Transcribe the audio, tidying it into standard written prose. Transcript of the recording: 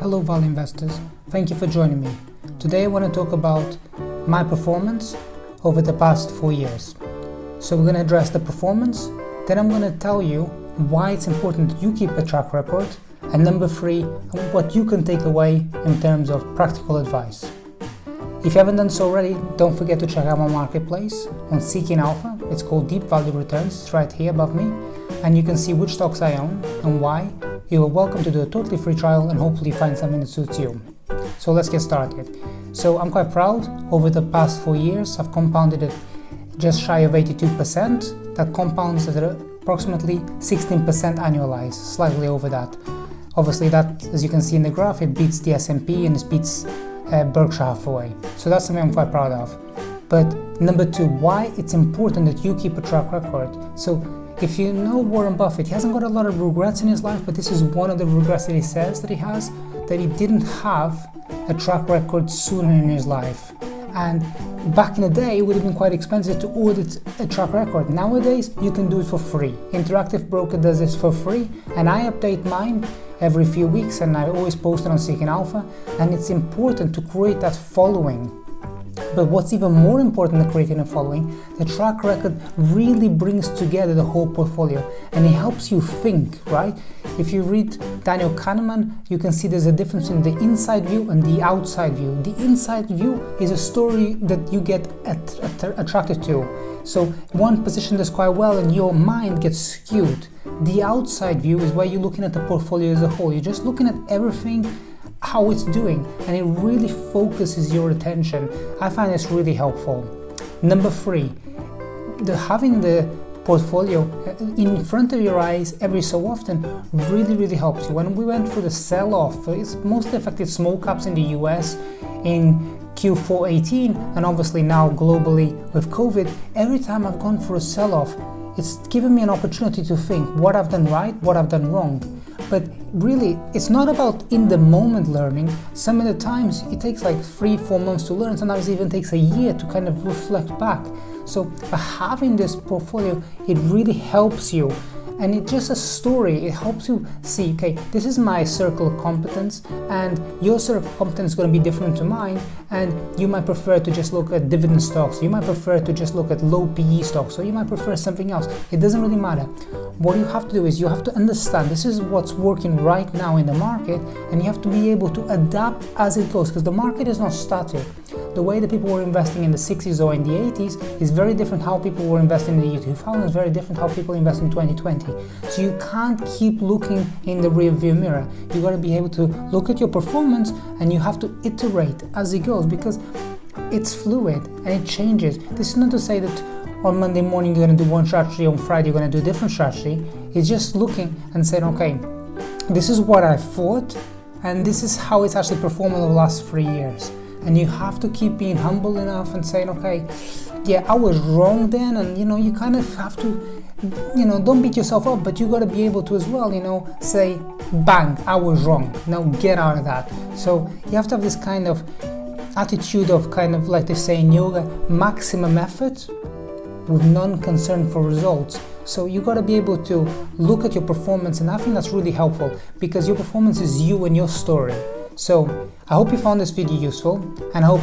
Hello value investors, thank you for joining me. Today I want to talk about my performance over the past 4 years. So we're going to address the performance, then I'm going to tell you why it's important that you keep a track record, and number 3, what you can take away in terms of practical advice. If you haven't done so already, don't forget to check out my marketplace on Seeking Alpha. It's called Deep Value Returns. It's right here above me, and you can see which stocks I own and why. You are welcome to do a totally free trial and hopefully find something that suits you. So let's get started. So I'm quite proud. Over the past 4 years, I've compounded it just shy of 82%. That compounds at approximately 16% annualized, slightly over that. Obviously that, as you can see in the graph, it beats the S&P and it beats Berkshire Hathaway. So that's something I'm quite proud of. But number 2, why it's important that you keep a track record. So if you know Warren Buffett, he hasn't got a lot of regrets in his life, but this is one of the regrets that he says that he has, that he didn't have a track record sooner in his life. And back in the day, it would have been quite expensive to audit a track record. Nowadays, you can do it for free. Interactive Broker does this for free, and I update mine every few weeks, and I always post it on Seeking Alpha, and it's important to create that following. But what's even more important than creating a following, the track record really brings together the whole portfolio and it helps you think, right? If you read Daniel Kahneman, you can see there's a difference in the inside view and the outside view. The inside view is a story that you get attracted to. So one position does quite well and your mind gets skewed. The outside view is where you're looking at the portfolio as a whole. You're just looking at everything, how it's doing, and it really focuses your attention. I find this really helpful. Number 3, having the portfolio in front of your eyes every so often really helps you. When we went through the sell-off, it's mostly affected small caps in the US in Q4 18, and obviously now globally with COVID, every time I've gone for a sell-off, it's given me an opportunity to think what I've done right, what I've done wrong. But really, it's not about in the moment learning. Some of the times it takes like 3-4 months to learn, sometimes it even takes a year to kind of reflect back. So by having this portfolio, it really helps you. And it's just a story. It helps you see, okay, this is my circle of competence, and your circle of competence is going to be different to mine, and you might prefer to just look at dividend stocks, you might prefer to just look at low PE stocks, or you might prefer something else. It doesn't really matter. What you have to do is you have to understand this is what's working right now in the market, and you have to be able to adapt as it goes, because the market is not static. The way that people were investing in the 60s or in the 80s is very different how people were investing in the year 2000, is very different how people invest in 2020. So you can't keep looking in the rear view mirror. You got to be able to look at your performance, and you have to iterate as it goes, because it's fluid and it changes. This is not to say that on Monday morning you're going to do one strategy, on Friday you're going to do a different strategy. It's just looking and saying, okay, this is what I thought, and this is how it's actually performed over the last 3 years. And you have to keep being humble enough and saying, okay, yeah, I was wrong then, and you kind of have to, don't beat yourself up, but you got to be able to as well, say, bang, I was wrong. Now get out of that. So you have to have this kind of attitude of kind of like they say in yoga, maximum effort with non-concern for results. So you got to be able to look at your performance, and I think that's really helpful because your performance is you and your story. So I hope you found this video useful, and I hope